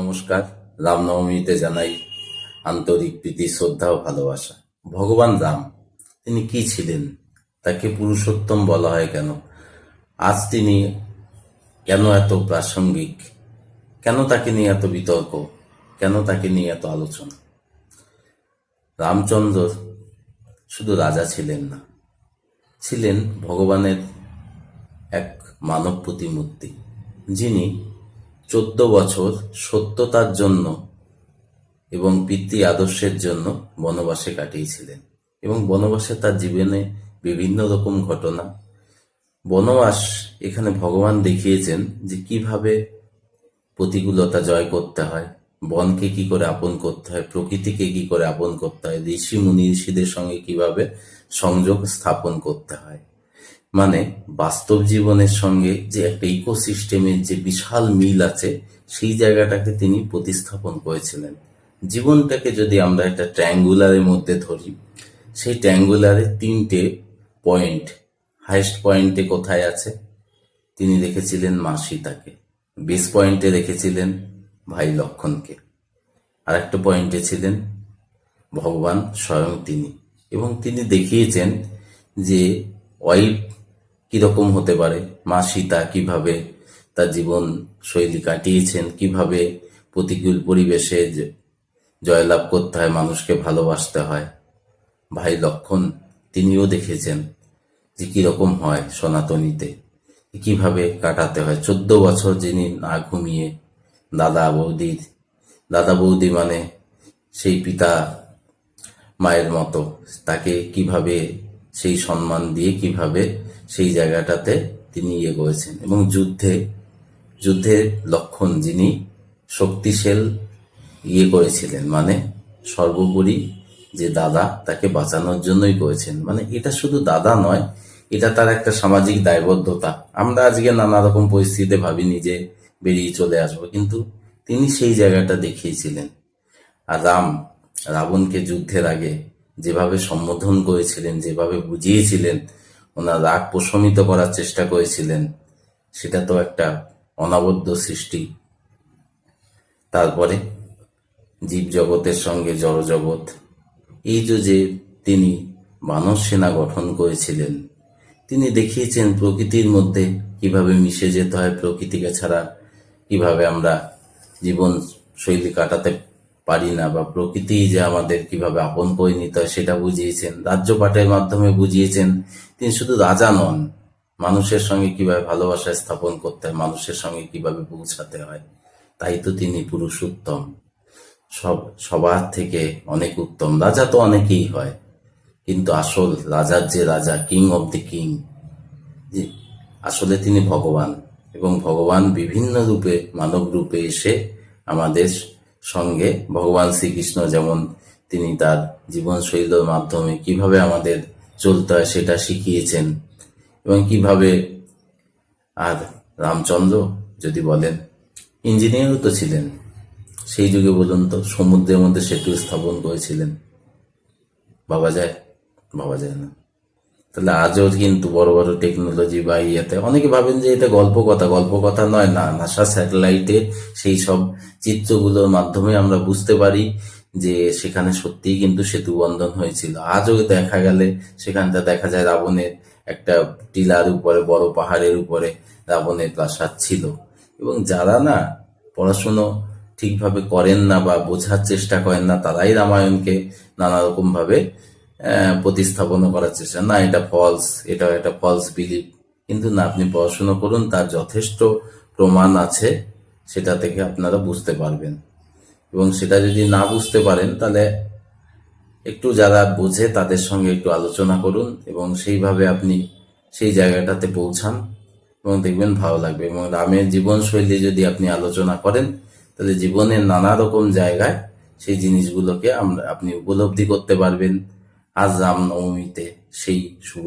নমস্কার। রামনবমীতে জানাই আন্তরিক প্রীতি, শ্রদ্ধা ও ভালোবাসা। ভগবান রাম তিনি কি ছিলেন? তাকে পুরুষোত্তম বলা হয় কেন? আজ তিনি কেন এত প্রাসঙ্গিক? কেন তাকে নিয়ে এত বিতর্ক? কেন তাকে নিয়ে এত আলোচনা? রামচন্দ্র শুধু রাজা ছিলেন না, ছিলেন ভগবানের এক মানব প্রতিমূর্তি, যিনি 14 বছর সত্যতার জন্য এবং পিতৃ আদর্শের জন্য বনবাসে কাটিয়েছিলেন। এবং বনবাসে তার জীবনে বিভিন্ন রকম ঘটনা, বনবাস এখানে ভগবান দেখিয়েছেন যে কিভাবে প্রতিকূলতা জয় করতে হয়, বনকে কি করে আপন করতে হয়, প্রকৃতিকে কি করে আপন করতে হয়, ঋষি মুনি ঋষিদের সঙ্গে কিভাবে সংযোগ স্থাপন করতে হয়। মানে বাস্তব জীবনের সঙ্গে যে একটা ইকোসিস্টেমের যে বিশাল মিল আছে, সেই জায়গাটাকে তিনি প্রতিস্থাপন করেছিলেন। জীবনটাকে যদি আমরা একটা ট্রায়াঙ্গুলারের মধ্যে ধরি, সেই ট্রায়াঙ্গুলারে 3টে পয়েন্ট, হাইস্ট পয়েন্টে কোথায় আছে? তিনি রেখেছিলেন মা সীতাকে, বেস পয়েন্টে রেখেছিলেন ভাই লক্ষণকে, আর একটা পয়েন্টে ছিলেন ভগবান স্বয়ং তিনি। এবং তিনি দেখিয়েছেন যে ওয়াইফ কিরকম হতে পারে, মা সীতা কিভাবে তার জীবন শৈলী কাটিয়েছেন, কিভাবে প্রতিকূল পরিবেশে জয়লাভ করতে হয়, মানুষকে ভালোবাসতে হয়। ভাই লক্ষণ তিনিও দেখেছেন যে কিরকম হয় সনাতনীতে, কিভাবে কাটাতে হয় 14 বছর যিনি না ঘুমিয়ে দাদা বৌদি মানে সেই পিতা মায়ের মতো তাকে কিভাবে সেই সম্মান দিয়ে কিভাবে সেই জায়গাটাতে তিনি করেছেন। এবং যুদ্ধের লক্ষণ যিনি শক্তিশাল করেছিলেন, মানে সর্বোপরি যে দাদা তাকে বাঁচানোর জন্যই করেছেন। মানে এটা শুধু দাদা নয়, এটা তার একটা সামাজিক দায়বদ্ধতা। আমরা আজকে নানা রকম পরিস্থিতিতে ভাবিনি যে বেরিয়ে চলে আসবো, কিন্তু তিনি সেই জায়গাটা দেখিয়েছিলেন। আর রাবণকে যুদ্ধের আগে যেভাবে সম্বোধন করেছিলেন, যেভাবে বুঝিয়েছিলেন, ওনার রাগ প্রশমিত করার চেষ্টা করেছিলেন, সেটা তো একটা অনবদ্য সৃষ্টি। তারপরে জীব জগতের সঙ্গে জড়জগৎ, এই যে তিনি মানব সেনা গঠন করেছিলেন, তিনি দেখিয়েছেন প্রকৃতির মধ্যে কিভাবে মিশে যেতে হয়, প্রকৃতিকে ছাড়া কিভাবে আমরা জীবন শৈলী কাটাতে পারি না, বা প্রকৃতি যে আমাদের কিভাবে আপন করে নিতে হয় সেটা বুঝিয়েছেন। রাজ্যপাঠের মাধ্যমে বুঝিয়েছেন তিনি শুধু রাজা নন, মানুষের সঙ্গে কিভাবে ভালোবাসা স্থাপন করতে হয়, মানুষের সঙ্গে কিভাবে পৌঁছাতে হয়। তাই তো তিনি পুরুষোত্তম, সবার থেকে অনেক উত্তম। রাজা তো অনেকেই হয়, কিন্তু আসল রাজার যে রাজা, কিং অব দি কিং, আসলে তিনি ভগবান। এবং ভগবান বিভিন্ন রূপে, মানব রূপে এসে আমাদের সঙ্গে, ভগবান শ্রীকৃষ্ণ যেমন তিনি তার জীবনশৈলীর মাধ্যমে কিভাবে আমাদের চলতে হয় সেটা শিখিয়েছেন। এবং কিভাবে, আর রামচন্দ্র যদি বলেন, ইঞ্জিনিয়ারও তো ছিলেন সেই যুগে। বলুন তো, সমুদ্রের মধ্যে সেতু স্থাপন করেছিলেন। ভাবা যায়? ভাবা যায় না। তাহলে আজও কিন্তু বড় বড় টেকনোলজি বা ইয়েতে অনেকে ভাবেন যে এটা গল্প কথা নয়। না, নাসা স্যাটেলাইটে সেই সব চিত্রগুলোর মাধ্যমে আমরা বুঝতে পারি যে সেখানে সত্যিই কিন্তু সেতু বন্ধন হয়েছিল। আজও দেখা গেলে সেখানটা দেখা যায় রাবণের একটা টিলার উপরে, বড় পাহাড়ের উপরে রাবণের প্রাসাদ ছিল। এবং যারা না পড়াশুনো ঠিকভাবে করেন না বা বোঝার চেষ্টা করেন না, তারাই রামায়ণকে নানা রকম ভাবে প্রতিস্থাপন করার চেষ্টা, না এটা ফলস, এটা একটা ফলস বিলিভ। কিন্তু না, আপনি পড়াশুনো করুন, তার যথেষ্ট প্রমাণ আছে, সেটা থেকে আপনারা বুঝতে পারবেন। এবং সেটা যদি না বুঝতে পারেন, তাহলে একটু যারা বোঝে তাদের সঙ্গে একটু আলোচনা করুন, এবং সেইভাবে আপনি সেই জায়গাটাতে পৌঁছান, এবং দেখবেন ভালো লাগবে। এবং রামের জীবনশৈলী যদি আপনি আলোচনা করেন, তাহলে জীবনের নানা রকম জায়গায় সেই জিনিসগুলোকে আপনি উপলব্ধি করতে পারবেন। আজ রামনবমীতে সেই শুভ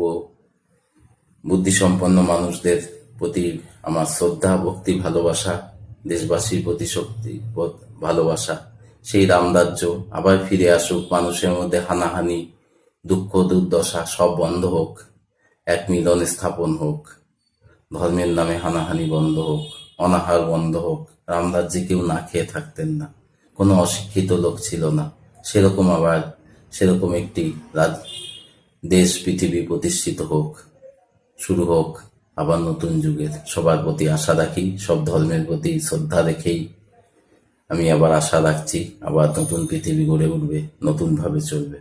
বুদ্ধিসম্পন্ন মানুষদের প্রতি আমার শ্রদ্ধা, ভক্তি, ভালোবাসা, দেশবাসীর প্রতি শক্তি, ভালোবাসা। সেই রামরাজ্য আবার ফিরে আসুক, মানুষের মধ্যে হানাহানি, দুঃখ, দুর্দশা সব বন্ধ হোক, এক মিলন স্থাপন হোক, ধর্মের নামে হানাহানি বন্ধ হোক, অনাহার বন্ধ হোক, রামরাজ্যে কেউ না খেয়ে থাকতেন না, কোনো অশিক্ষিত লোক ছিল না। সেরকম একটি দেশ পৃথিবী প্রতিষ্ঠিত হোক, শুরু হোক আবার নতুন যুগের। সবার প্রতি আশা রাখি, সব ধর্মের প্রতি শ্রদ্ধা রেখেই আমি আবার আশা রাখছি আবার নতুন পৃথিবী গড়ে উঠবে, নতুনভাবে চলবে।